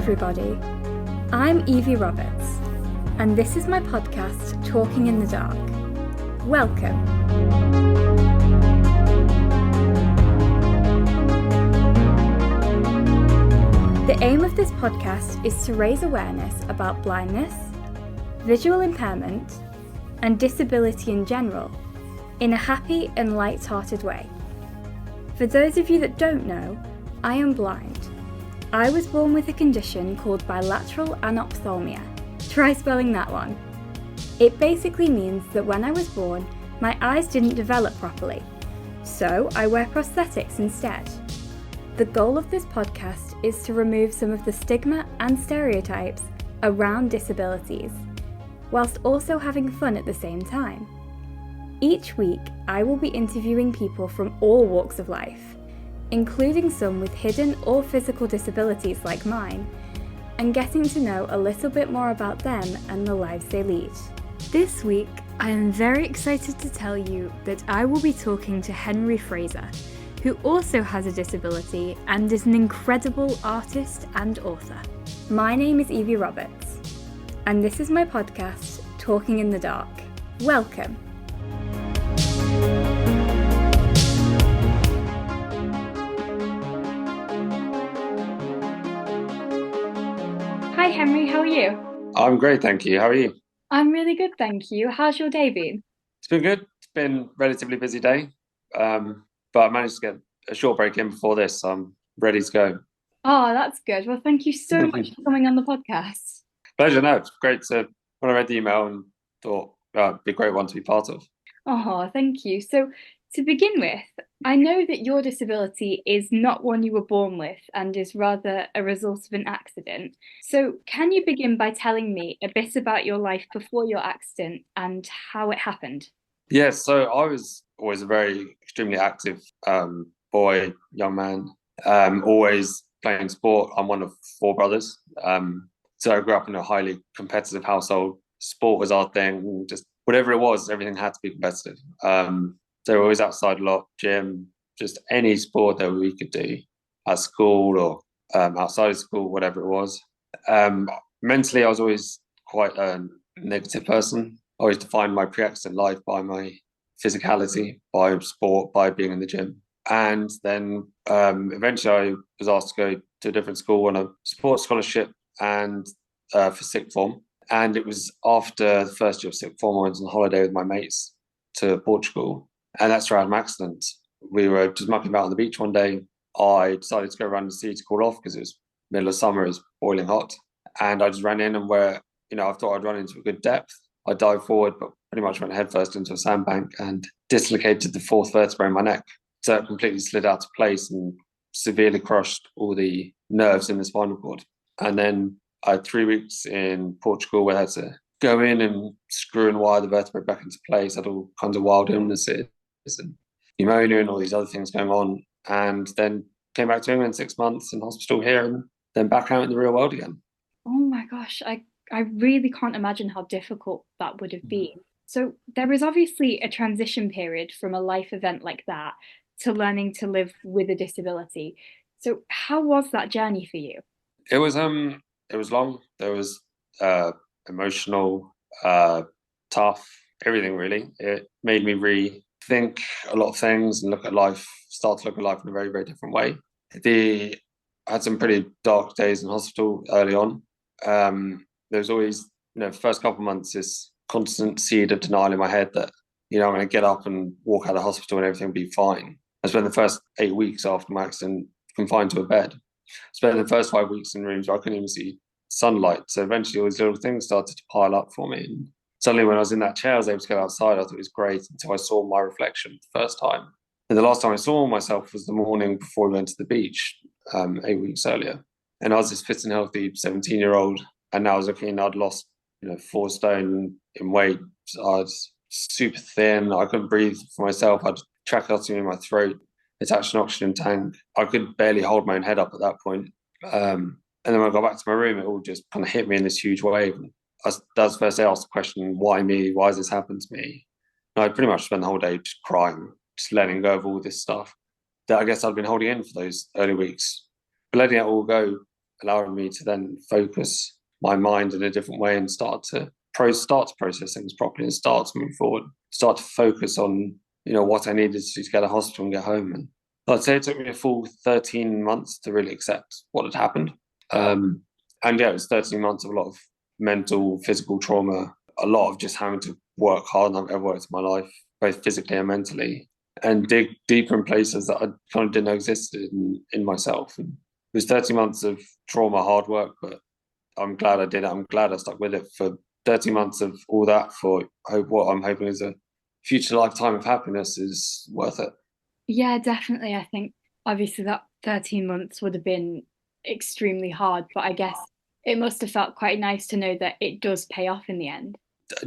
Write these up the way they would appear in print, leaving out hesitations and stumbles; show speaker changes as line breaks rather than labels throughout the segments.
everybody. I'm Evie Roberts, and this is my podcast, Talking in the Dark. Welcome. The aim of this podcast is to raise awareness about blindness, visual impairment, and disability in general, in a happy and light-hearted way. For those of you that don't know, I am blind. I was born with a condition called bilateral anophthalmia. Try spelling that one. It basically means that when I was born, my eyes didn't develop properly, so I wear prosthetics instead. The goal of this podcast is to remove some of the stigma and stereotypes around disabilities, whilst also having fun at the same time. Each week, I will be interviewing people from all walks of life, including some with hidden or physical disabilities like mine, and getting to know a little bit more about them and the lives they lead. This week, I am very excited to tell you that I will be talking to Henry Fraser, who also has a disability and is an incredible artist and author. My name is Evie Roberts, and this is my podcast, Talking in the Dark. Welcome. Hi Henry, how are you?
I'm great, thank you. How are you?
I'm really good, thank you. How's your day been?
It's been good. It's been a relatively busy day, but I managed to get a short break in before this, so I'm ready to go.
Oh, that's good. Well, thank you so much for coming on the podcast.
Pleasure. No, it's great when I read the email and thought, it'd be a great one to be part of.
Oh, thank you. So, to begin with, I know that your disability is not one you were born with and is rather a result of an accident. So, can you begin by telling me a bit about your life before your accident and how it happened?
Yes, so I was always a very extremely active boy, young man, always playing sport. I'm one of four brothers. So I grew up in a highly competitive household. Sport was our thing, just whatever it was, everything had to be competitive. So we were always outside a lot, gym, just any sport that we could do at school or outside of school, whatever it was. Mentally, I was always quite a negative person. I always defined my pre-accident life by my physicality, by sport, by being in the gym. And then eventually I was asked to go to a different school on a sports scholarship and for sixth form. And it was after the first year of sixth form, I was on holiday with my mates to Portugal. And that's where I had an accident. We were just mucking about on the beach one day. I decided to go around the sea to cool off because it was middle of summer, it was boiling hot. And I just ran in, and I thought I'd run into a good depth. I dived forward, but pretty much went headfirst into a sandbank and dislocated the fourth vertebrae in my neck. So it completely slid out of place and severely crushed all the nerves in the spinal cord. And then I had 3 weeks in Portugal where I had to go in and screw and wire the vertebrae back into place. I had all kinds of wild illnesses and pneumonia and all these other things going on. And then came back to England 6 months in hospital here and then back out in the real world again.
Oh my gosh, I really can't imagine how difficult that would have been. So there is obviously a transition period from a life event like that to learning to live with a disability. So how was that journey for you?
It was long. There was emotional, tough, everything really. It made me rethink a lot of things and start to look at life in a very, very different way. I had some pretty dark days in hospital early on. There was always, first couple of months, this constant seed of denial in my head that, I'm going to get up and walk out of hospital and everything will be fine. I spent the first 8 weeks after my accident confined to a bed. Spent the first 5 weeks in rooms where I couldn't even see sunlight. So eventually all these little things started to pile up for me. And suddenly when I was in that chair, I was able to go outside. I thought it was great until I saw my reflection for the first time. And the last time I saw myself was the morning before we went to the beach 8 weeks earlier. And I was this fit and healthy 17-year-old. And now I was looking, I'd lost 4 stone in weight. I was super thin. I couldn't breathe for myself. I had tracheotomy in my throat, attached to an oxygen tank. I could barely hold my own head up at that point. And then when I got back to my room, it all just kind of hit me in this huge wave. That was the first day I asked the question, why me? Why has this happened to me? And I pretty much spent the whole day just crying, just letting go of all this stuff that I guess I'd been holding in for those early weeks. But letting it all go allowed me to then focus my mind in a different way and start to process things properly and start to move forward, start to focus on, what I needed to do to get to hospital and get home. And I'd say it took me a full 13 months to really accept what had happened. And yeah, it was 13 months of a lot of mental, physical trauma, a lot of just having to work harder than I've ever worked in my life, both physically and mentally, and dig deeper in places that I kind of didn't know existed in myself. And it was 13 months of trauma, hard work, but I'm glad I did it. I'm glad I stuck with it for 30 months of all that for what I'm hoping is a future lifetime of happiness is worth it.
Yeah, definitely. I think obviously that 13 months would have been extremely hard, but I guess it must have felt quite nice to know that it does pay off in the end.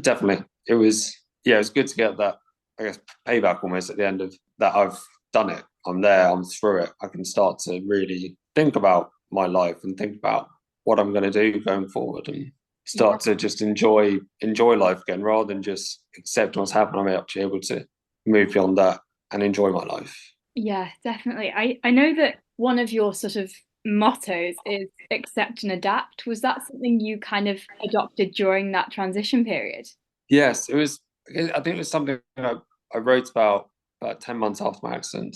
Definitely. It was, yeah, it was good to get that, I guess, payback almost at the end of that. I've done it. I'm there. I'm through it. I can start to really think about my life and think about what I'm going to do going forward and start to just enjoy life again rather than just accept what's happened. I'm actually able to move beyond that and enjoy my life.
Yeah, definitely. I know that one of your sort of mottos is accept and adapt. Was that something you kind of adopted during that transition period?
Yes, it was. I think it was something I wrote about 10 months after my accident.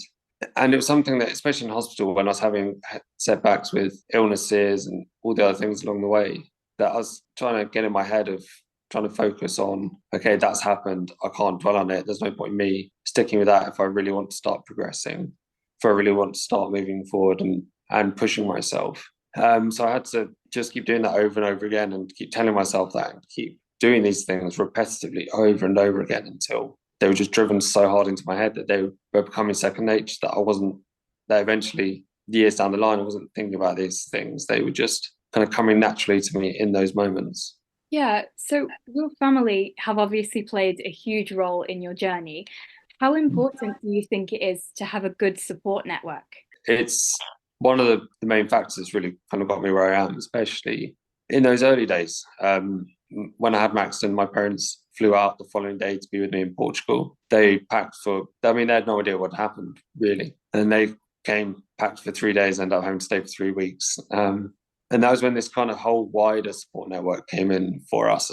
And it was something that, especially in hospital, when I was having setbacks with illnesses and all the other things along the way, that I was trying to get in my head of trying to focus on, okay, that's happened. I can't dwell on it. There's no point in me sticking with that if I really want to start progressing, if I really want to start moving forward and pushing myself. So I had to just keep doing that over and over again and keep telling myself that and keep doing these things repetitively over and over again until they were just driven so hard into my head that they were becoming second nature, that eventually years down the line, I wasn't thinking about these things. They were just kind of coming naturally to me in those moments.
Yeah, so your family have obviously played a huge role in your journey. How important do you think it is to have a good support network?
It's one of the main factors that's really kind of got me where I am, especially in those early days. When I had my accident, my parents flew out the following day to be with me in Portugal. They packed I mean, they had no idea what happened, really. And they came packed for 3 days, ended up having to stay for 3 weeks. And that was when this kind of whole wider support network came in for us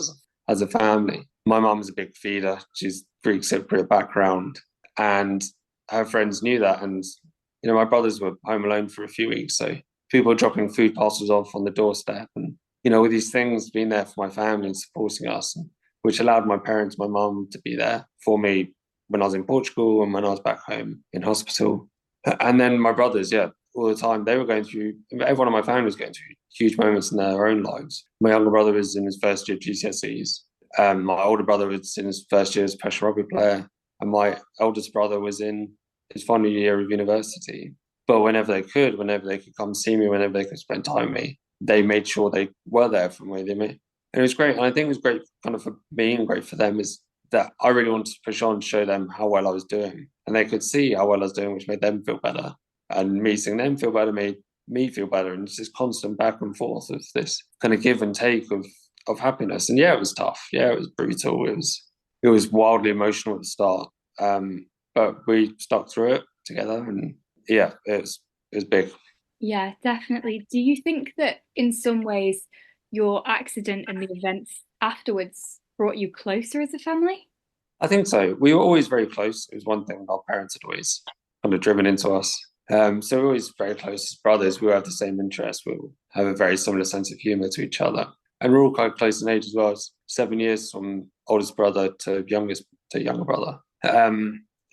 as a family. My mum's a big feeder. She's Greek Cypriot background. And her friends knew that. And, my brothers were home alone for a few weeks. So people were dropping food parcels off on the doorstep. And, with these things being there for my family and supporting us, which allowed my parents, my mum, to be there for me when I was in Portugal and when I was back home in hospital. And then my brothers, yeah, all the time, they were going through, everyone in my family was going through huge moments in their own lives. My younger brother was in his first year of GCSEs. My older brother was in his first year as a professional rugby player. And my eldest brother was in his final year of university. But whenever they could come see me, whenever they could spend time with me, they made sure they were there for me. And it was great. And I think it was great kind of for me and great for them is that I really wanted to push on, show them how well I was doing. And they could see how well I was doing, which made them feel better. And me seeing them feel better made me feel better. And it's this constant back and forth of this kind of give and take of happiness. And yeah, it was tough. Yeah, it was brutal. It was wildly emotional at the start. But we stuck through it together. And yeah, it was big.
Yeah, definitely. Do you think that in some ways your accident and the events afterwards brought you closer as a family?
I think so. We were always very close. It was one thing our parents had always kind of driven into us. So we're always very close as brothers. We all have the same interests. We all have a very similar sense of humour to each other. And we're all quite close in age as well. It's 7 years from oldest brother to younger brother.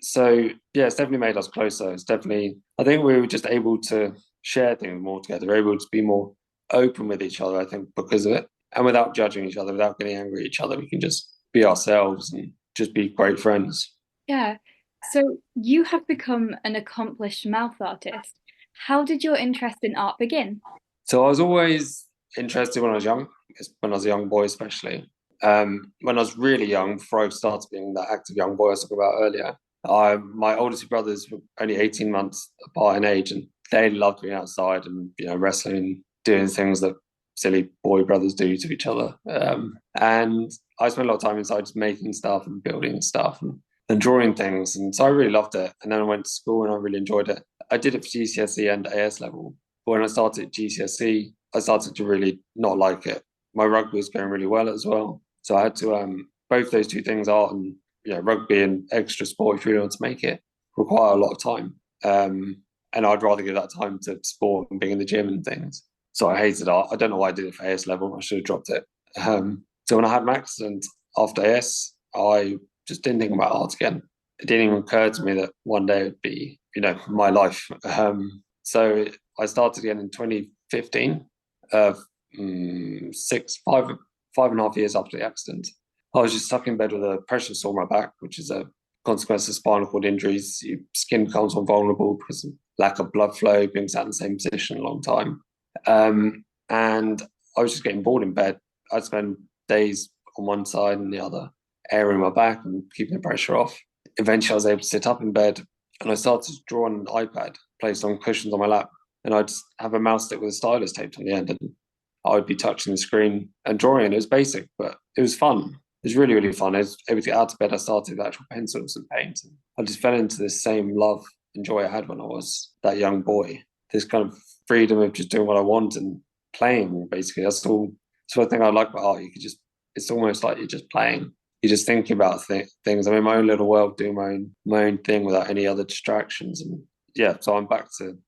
So yeah, it's definitely made us closer. It's definitely, I think we were just able to share things more together. We're able to be more open with each other, I think, because of it. And without judging each other, without getting angry at each other, we can just be ourselves and just be great friends.
Yeah. So you have become an accomplished mouth artist. How did your interest in art begin?
So I was always interested when I was young, when I was a young boy, especially. When I was really young, before I started being that active young boy I was talking about earlier, my oldest two brothers were only 18 months apart in age, and they loved being outside and wrestling, doing things that silly boy brothers do to each other. And I spent a lot of time inside just making stuff and building stuff and drawing things. And so I really loved it. And then I went to school and I really enjoyed it. I did it for GCSE and AS level. But when I started GCSE, I started to really not like it. My rugby was going really well as well. So I had to, both those two things, art and rugby and extra sport, if you really want to make it, require a lot of time. And I'd rather give that time to sport and being in the gym and things. So I hated art. I don't know why I did it for AS level. I should have dropped it. So when I had my accident after AS, I just didn't think about art again. It didn't even occur to me that one day it would be, my life. So I started again in 2015, five and a half years after the accident. I was just stuck in bed with a pressure sore on my back, which is a consequence of spinal cord injuries. Your skin becomes more vulnerable because of lack of blood flow, being sat in the same position a long time. And I was just getting bored in bed. I'd spend days on one side and the other, airing my back and keeping the pressure off. Eventually, I was able to sit up in bed and I started to draw on an iPad placed on cushions on my lap. And I'd have a mouse stick with a stylus taped on the end. And I would be touching the screen and drawing. It was basic, but it was fun. It was really, really fun. I was able to get out of bed. I started with actual pencils and paint. And I just fell into this same love and joy I had when I was that young boy. This kind of freedom of just doing what I want and playing, basically. That's all. So I think I like about art. It's almost like you're just playing. You're just thinking about things. I'm in my own little world, doing my own thing without any other distractions. And yeah, so I'm back to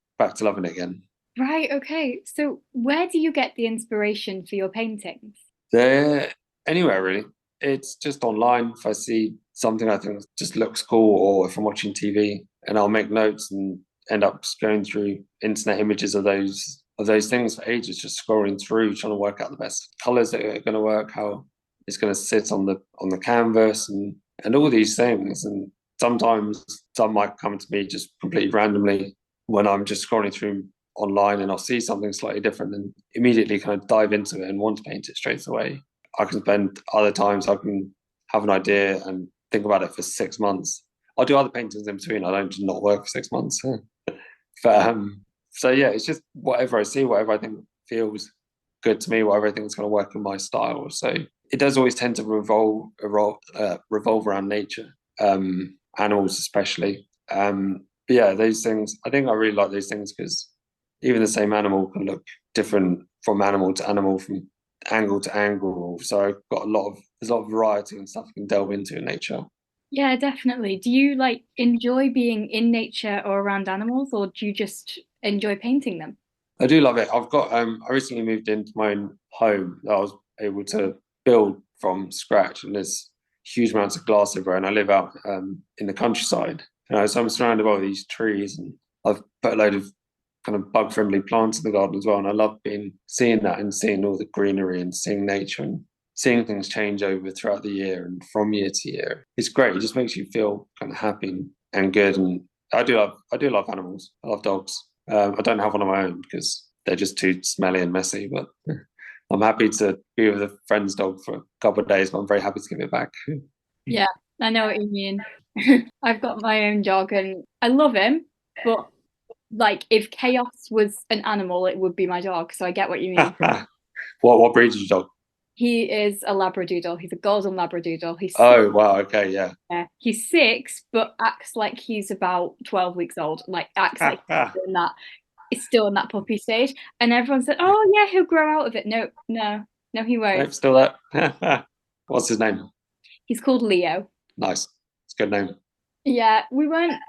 loving it again.
Right, okay. So where do you get the inspiration for your paintings?
They're anywhere really. It's just online. If I see something I think just looks cool, or if I'm watching TV, and I'll make notes and end up going through internet images of those things for ages, just scrolling through, trying to work out the best colors that are going to work, how it's going to sit on the canvas, and all these things. And sometimes some might come to me just completely randomly when I'm just scrolling through online, and I'll see something slightly different and immediately kind of dive into it and want to paint it straight away. I can spend other times, I can have an idea and think about it for 6 months. I'll do other paintings in between. I don't just not work for 6 months. But so yeah, it's just whatever I see, whatever I think feels good to me, whatever I think is going to work in my style. So it does always tend to revolve around nature, animals especially. But yeah, those things. I think I really like those things because even the same animal can look different from animal to animal, from angle to angle. So I've got there's a lot of variety and stuff you can delve into in nature.
Yeah, definitely. Do you like enjoy being in nature or around animals, or do you just enjoy painting them?
I do love it. I've got I recently moved into my own home that I was able to build from scratch, and there's huge amounts of glass everywhere, and I live out in the countryside. So I'm surrounded by all these trees, and I've put a load of kind of bug friendly plants in the garden as well. And I love seeing that and seeing all the greenery and seeing nature and seeing things change over throughout the year and from year to year. It's great. It just makes you feel kind of happy and good. And I do love animals. I love dogs. I don't have one of my own because they're just too smelly and messy, but I'm happy to be with a friend's dog for a couple of days, but I'm very happy to give it back.
Yeah, I know what you mean. I've got my own dog and I love him, but like if chaos was an animal, it would be my dog. So I get what you mean.
What breed is your dog?
He is a Labradoodle. He's a golden Labradoodle.
Oh wow, okay, yeah.
He's 6, but acts like he's about 12 weeks old. Like acts like he's still in that puppy stage. And everyone said, "Oh yeah, he'll grow out of it." No, no, no, he won't.
Nope, still that. What's his name?
He's called Leo.
Nice. It's a good name.
Yeah, we weren't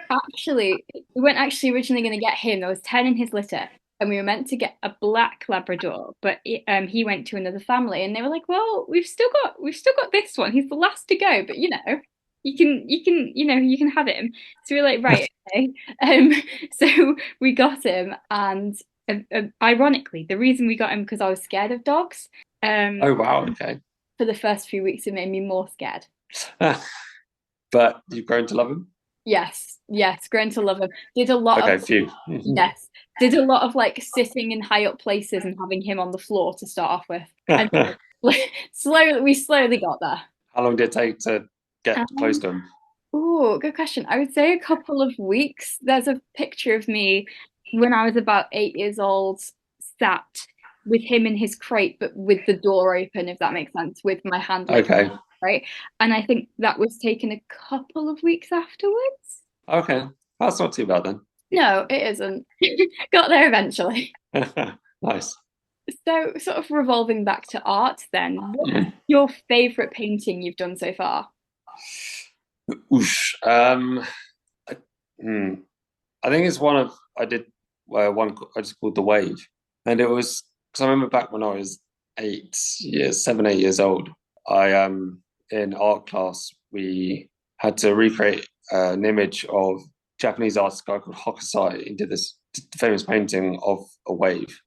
actually originally going to get him. There was 10 in his litter, and we were meant to get a black Labrador, but he went to another family, and they were like, "Well, we've still got this one. He's the last to go, but you can have him." So we were like, "Right, okay." So we got him, and ironically, the reason we got him because I was scared of dogs.
Oh wow, okay.
For the first few weeks, it made me more scared.
But you've grown to love him?
Yes, yes, grown to love him. Did a lot
Okay,
of
phew.
Yes, did a lot of like sitting in high up places and having him on the floor to start off with, and we slowly got there.
How long did it take to get close
Um,
to him?
oh, good question. I would say a couple of weeks. There's a picture of me when I was about 8 years old, sat with him in his crate, but with the door open, if that makes sense, with my hand like
Okay.
right. And I think that was taken a couple of weeks afterwards.
Okay. That's not too bad then.
No, it isn't. Got there eventually.
Nice.
So, sort of revolving back to art, then, what's your favourite painting you've done so far?
Oosh. I, hmm. I think it's one of I did I just called The Wave, and it was because I remember back when I was 8 years, 7, 8 years old. I in art class we had to recreate an image of Japanese artist guy called Hokusai. He did this famous painting of a wave.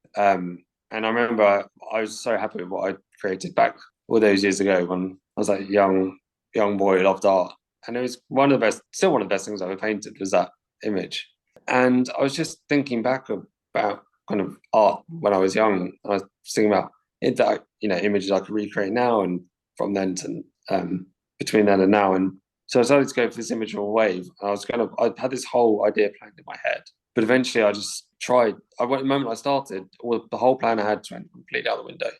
And I remember I was so happy with what I created back all those years ago when I was like a young boy who loved art. And it was one of the best, still one of the best things I ever painted was that image. And I was just thinking back about kind of art when I was young. I was thinking about it that images I could recreate now and from then to between then and now. And so I decided to go for this image of a wave. And I had this whole idea planned in my head, but eventually I just tried. The moment I started, the whole plan I had went completely out the window,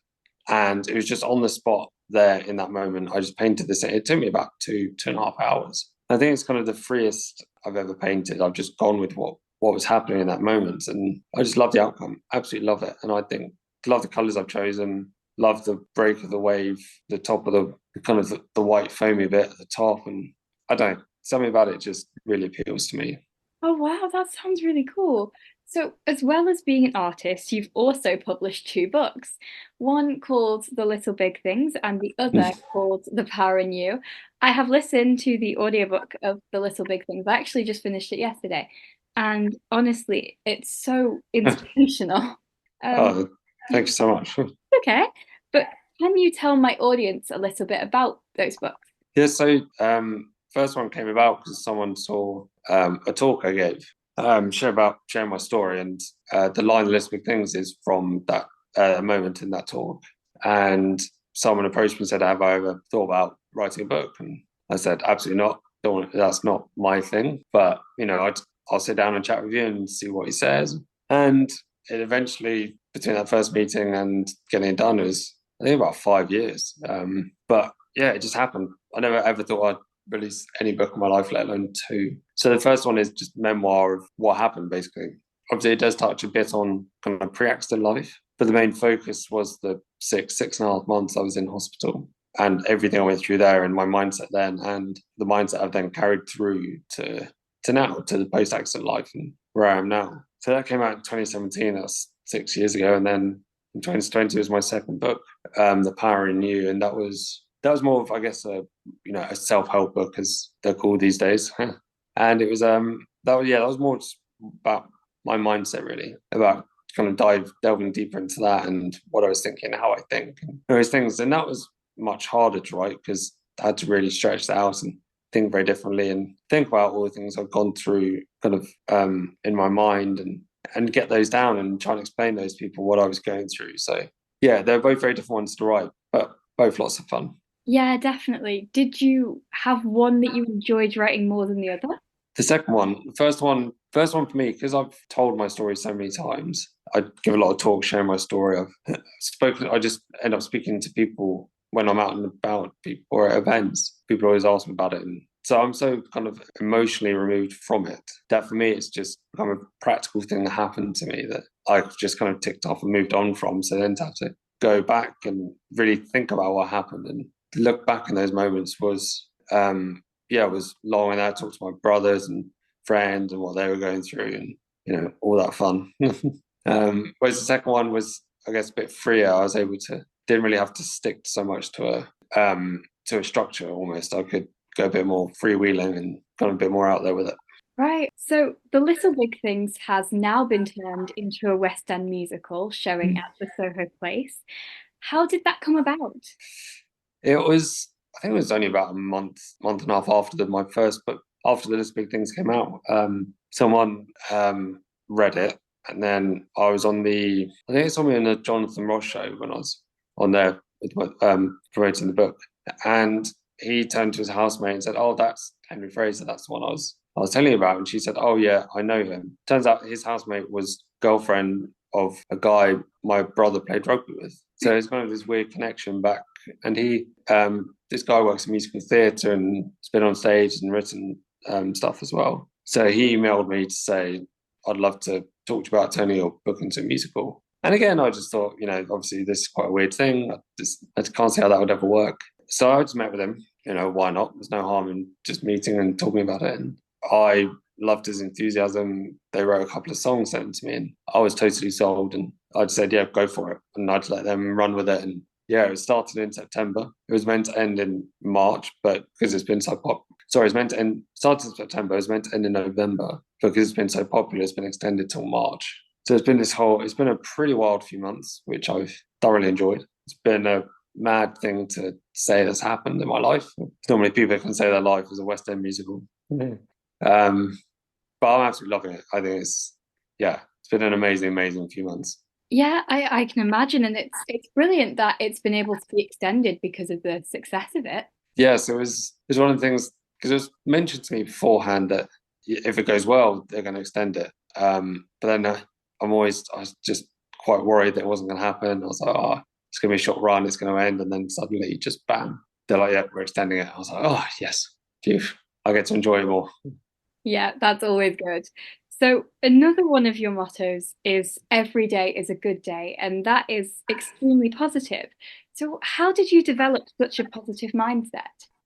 and it was just on the spot there in that moment. I just painted this. It took me about 2.5 hours. I think it's kind of the freest I've ever painted. I've just gone with what was happening in that moment, and I just love the outcome. Absolutely love it, and I think love the colours I've chosen. Love the break of the wave, the top of the kind of the white foamy bit at the top, and I don't know, something about it just really appeals to me.
Oh, wow, that sounds really cool. So, as well as being an artist, you've also published two books, one called The Little Big Things and the other called The Power in You. I have listened to the audiobook of The Little Big Things. I actually just finished it yesterday. And honestly, it's so inspirational. Um,
Oh, thank you so much.
okay, but can you tell my audience a little bit about those books?
Yeah, so first one came about because someone saw a talk I gave, sharing my story, and the line "The List Big Things" is from that moment in that talk. And someone approached me and said, "Have I ever thought about writing a book?" And I said, "Absolutely not. That's not my thing. But I'll sit down and chat with you and see what he says." And it eventually, between that first meeting and getting it done, was I think about 5 years. But yeah, it just happened. I never ever thought I'd release any book in my life, let alone two. So the first one is just memoir of what happened, basically. Obviously, it does touch a bit on kind of pre-accident life, but the main focus was the 6.5 months I was in hospital and everything I went through there and my mindset then and the mindset I've then carried through to now, to the post-accident life and where I am now. So that came out in 2017. That's 6 years ago, and then in 2020 was my second book, The Power in You, and that was more of, I guess, a self-help book as they're called these days. And it was that was more just about my mindset, really, about kind of delving deeper into that and what I was thinking, how I think, and those things. And that was much harder to write because I had to really stretch that out and think very differently and think about all the things I've gone through kind of in my mind and get those down and try and explain to those people what I was going through. So yeah, they're both very different ones to write, but both lots of fun.
Yeah, definitely. Did you have one that you enjoyed writing more than the other?
The second one, the first one for me, because I've told my story so many times. I give a lot of talks sharing my story. I've spoken. I just end up speaking to people when I'm out and about, people or at events. People always ask me about it, and so I'm so kind of emotionally removed from it that for me it's just kind of a practical thing that happened to me that I've just kind of ticked off and moved on from. So then to have to go back and really think about what happened and look back in those moments was yeah, it was long, and I talked to my brothers and friends and what they were going through, and all that fun. Whereas the second one was, I guess, a bit freer. I was able to didn't really have to stick so much to a structure. Almost, I could go a bit more freewheeling and kind of a bit more out there with it.
Right. So The Little Big Things has now been turned into a West End musical showing at the Soho Place. How did that come about?
It was, I think it was only about a month and a half after my first book, after the List Big Things came out. Someone read it, and then I was I think it's on me on the Jonathan Ross show when I was on there promoting the book, and he turned to his housemate and said, "Oh, that's Henry Fraser. That's the one I was telling you about." And she said, "Oh yeah, I know him." Turns out his housemate was girlfriend of a guy my brother played rugby with. So it's kind of this weird connection back. And this guy works in musical theatre and has been on stage and written stuff as well. So he emailed me to say, "I'd love to talk to you about turning your book into a musical." And again, I just thought, obviously this is quite a weird thing. I can't see how that would ever work. So I just met with him. Why not? There's no harm in just meeting and talking about it. And I loved his enthusiasm. They wrote a couple of songs sent to me, and I was totally sold. And I just said, yeah, go for it. And I'd let them run with it. And yeah, it started in September. It was meant to end in March, but because it's been so popular. Sorry, it's meant to end, started in September. It was meant to end in November, but because it's been so popular, it's been extended till March. So it's been a pretty wild few months, which I've thoroughly enjoyed. It's been a mad thing to say that's happened in my life. Normally people can say their life is a West End musical. Yeah. But I'm absolutely loving it. I think it's been an amazing few months.
Yeah, I can imagine, and it's brilliant that it's been able to be extended because of the success of it.
Yeah, so it was one of the things, because it was mentioned to me beforehand that if it goes well, they're going to extend it. But then I was just quite worried that it wasn't going to happen. I was like, oh, it's going to be a short run, it's going to end, and then suddenly just bam, they're like, yeah, we're extending it. I was like, oh yes, phew, I get to enjoy it more.
Yeah, that's always good. So, another one of your mottos is every day is a good day, and that is extremely positive. So, how did you develop such a positive mindset?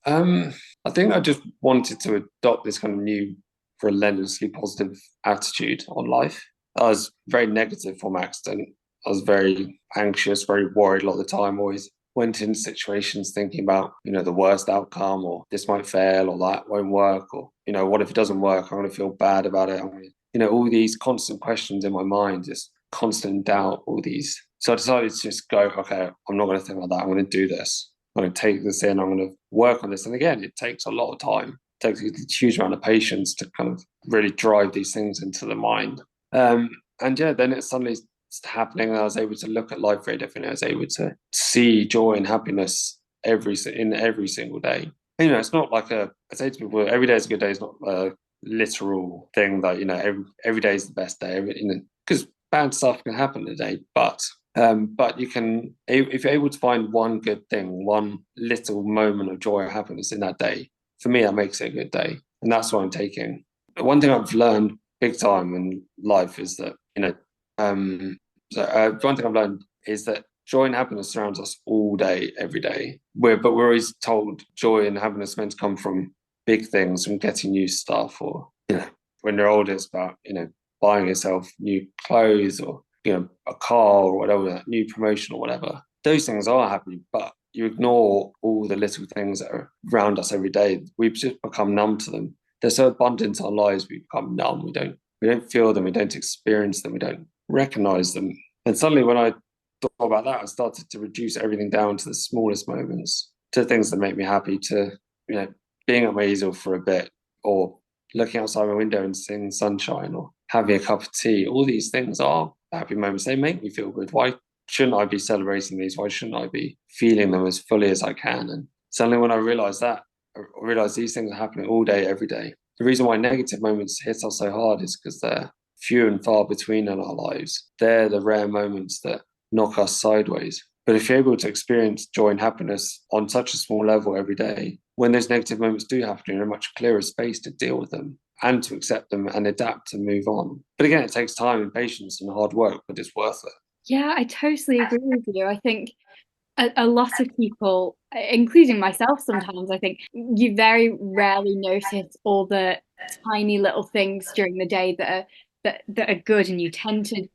Um, I think I just wanted to adopt this kind of new, relentlessly positive attitude on life. I was very negative from accident. I was very anxious, very worried a lot of the time. Always went in situations thinking about, the worst outcome, or this might fail, or that won't work, or what if it doesn't work? I'm going to feel bad about it. All these constant questions in my mind, just constant doubt. All these. So I decided to just go, okay, I'm not going to think like that. I'm going to do this. I'm going to take this in. I'm going to work on this. And again, it takes a lot of time. It takes a huge amount of patience to kind of really drive these things into the mind. And yeah, then it suddenly happening, and I was able to look at life very differently. I was able to see joy and happiness in every single day. And, it's not like I say to people, every day is a good day. It's not a literal thing that every day is the best day. Because bad stuff can happen today, but you can, if you're able to find one good thing, one little moment of joy or happiness in that day, for me, that makes it a good day. And that's what I'm taking. One thing I've learned big time in life is that, one thing I've learned is that joy and happiness surrounds us all day, every day. But we're always told joy and happiness are meant to come from big things, from getting new stuff, or, when you're older, it's about, buying yourself new clothes, or a car, or whatever, new promotion or whatever. Those things are happy, but you ignore all the little things that are around us every day. We've just become numb to them. They're so abundant in our lives, we become numb. We don't feel them, we don't experience them, we don't recognize them. And suddenly when I thought about that, I started to reduce everything down to the smallest moments, to things that make me happy, to, being at my easel for a bit, or looking outside my window and seeing sunshine, or having a cup of tea. All these things are happy moments. They make me feel good. Why shouldn't I be celebrating these? Why shouldn't I be feeling them as fully as I can? And suddenly when I realized that, I realized these things are happening all day, every day. The reason why negative moments hit us so hard is because they're few and far between in our lives. They're the rare moments that knock us sideways. But if you're able to experience joy and happiness on such a small level every day, when those negative moments do happen, you're in a much clearer space to deal with them and to accept them and adapt and move on. But again, it takes time and patience and hard work, but it's worth it.
Yeah, I totally agree with you. I think a lot of people, including myself sometimes, I think you very rarely notice all the tiny little things during the day that are good, and you tend to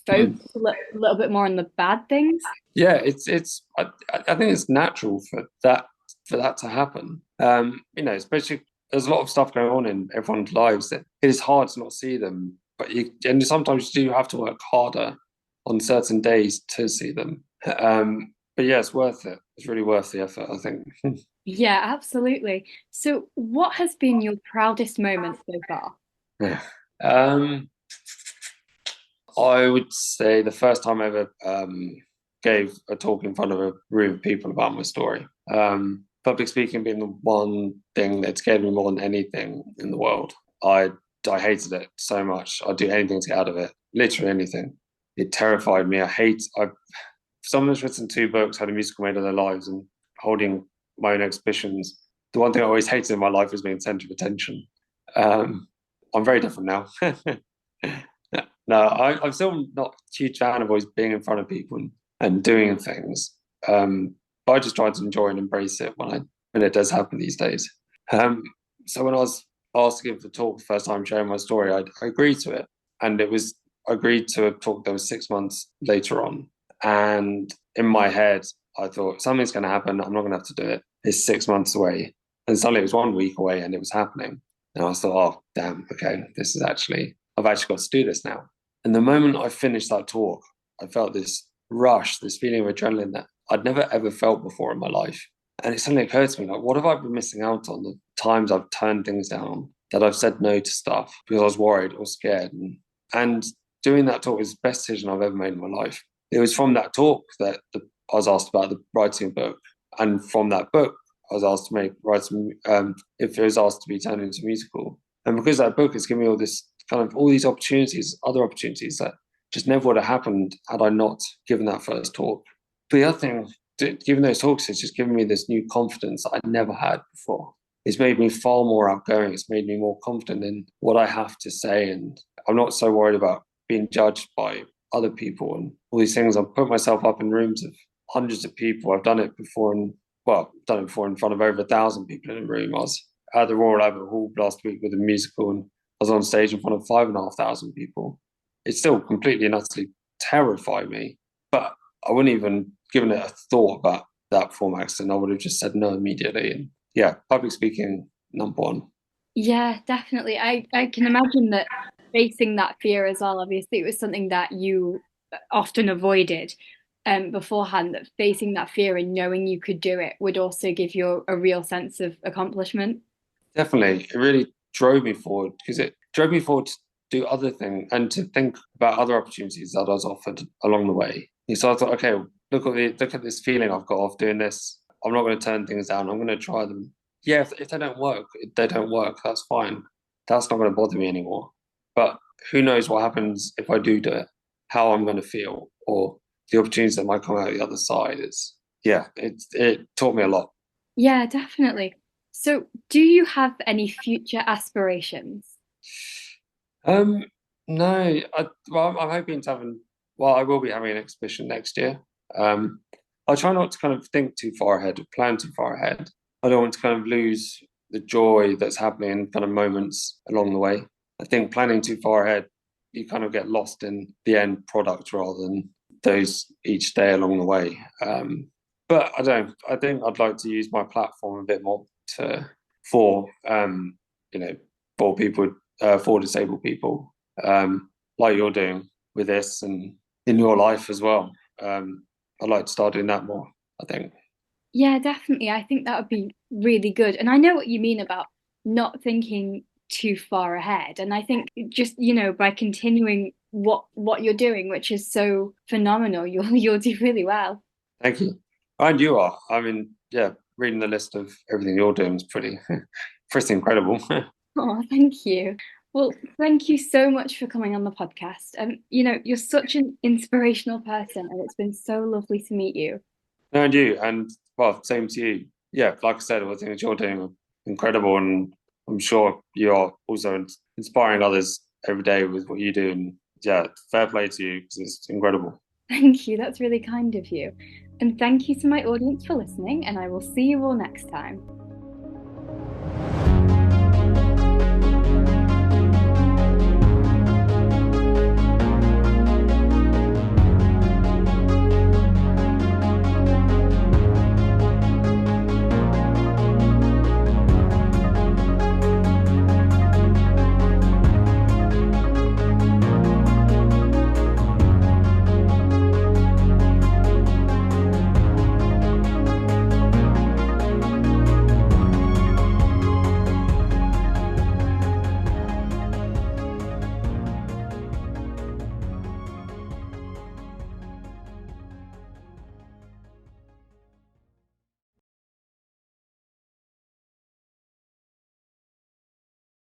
focus
Mm.
a little bit more on the bad things.
Yeah, I think it's natural for that to happen. Especially there's a lot of stuff going on in everyone's lives that it is hard to not see them. And sometimes you do have to work harder on certain days to see them. But yeah, it's worth it. It's really worth the effort, I think.
Yeah, absolutely. So, what has been your proudest moment so far?
Yeah. I would say the first time I ever gave a talk in front of a room of people about my story. Public speaking being the one thing that scared me more than anything in the world. I hated it so much. I'd do anything to get out of it. Literally anything. It terrified me. Someone who's written two books, had a musical made of their lives, and holding my own exhibitions. The one thing I always hated in my life was being centre of attention. I'm very different now. No, I'm still not a huge fan of always being in front of people and doing things. But I just try to enjoy and embrace it when it does happen these days. Um, so when I was asked to give the talk the first time sharing my story, I agreed to it. And it was agreed to a talk that was 6 months later on. And in my head, I thought something's going to happen. I'm not going to have to do it. It's 6 months away. And suddenly it was 1 week away and it was happening. And I thought, oh, damn, okay, I've actually got to do this now. And the moment I finished that talk, I felt this rush, this feeling of adrenaline that I'd never ever felt before in my life. And it suddenly occurred to me, like, what have I been missing out on? The times I've turned things down, that I've said no to stuff because I was worried or scared. And doing that talk was the best decision I've ever made in my life. It was from that talk that I was asked about the writing a book. And from that book, I was asked to if it was asked to be turned into a musical. And because that book has given me all these opportunities, other opportunities that just never would have happened had I not given that first talk. But the other thing, giving those talks has just given me this new confidence that I never had before. It's made me far more outgoing. It's made me more confident in what I have to say. And I'm not so worried about being judged by other people and all these things. I've put myself up in rooms of hundreds of people. I've done it before in front of over 1,000 people in a room. I was at the Royal Albert Hall last week with a musical and I was on stage in front of 5,500 people. It still completely and utterly terrified me, but I wouldn't even given it a thought about that perform accident. I would have just said no immediately. And yeah, public speaking, number one.
Yeah, definitely. I can imagine that facing that fear as well. Obviously, it was something that you often avoided beforehand, that facing that fear and knowing you could do it would also give you a real sense of accomplishment.
Definitely. It really drove me forward because it drove me forward to do other things and to think about other opportunities that I was offered along the way. And so I thought, okay, look at this feeling I've got of doing this. I'm not going to turn things down. I'm going to try them. Yeah, if they don't work, they don't work. That's fine. That's not going to bother me anymore. But who knows what happens if I do it, how I'm going to feel, or the opportunities that might come out the other side. It taught me a lot.
Yeah, definitely. So, do you have any future aspirations?
Um, no, I'm hoping to I will be having an exhibition next year. Um, I try not to kind of think too far ahead, plan too far ahead. I don't want to kind of lose the joy that's happening in kind of moments along the way. I think planning too far ahead, you kind of get lost in the end product rather than those each day along the way. But I don't. I think I'd like to use my platform a bit more for you know for people for disabled people, like you're doing with this and in your life as well. I'd like to start doing that more, I think.
Yeah, definitely. I think that would be really good. And I know what you mean about not thinking too far ahead. And I think just, by continuing what you're doing, which is so phenomenal, you'll do really well.
Thank you. And you are. I mean, yeah, reading the list of everything you're doing is pretty incredible.
Oh, thank you. Well, thank you so much for coming on the podcast. You're such an inspirational person, and it's been so lovely to meet you.
No, and you, and well, same to you. Yeah, like I said, I think you're doing incredible, and I'm sure you are also inspiring others every day with what you do. And yeah, fair play to you because it's incredible.
Thank you. That's really kind of you. And thank you to my audience for listening, and I will see you all next time.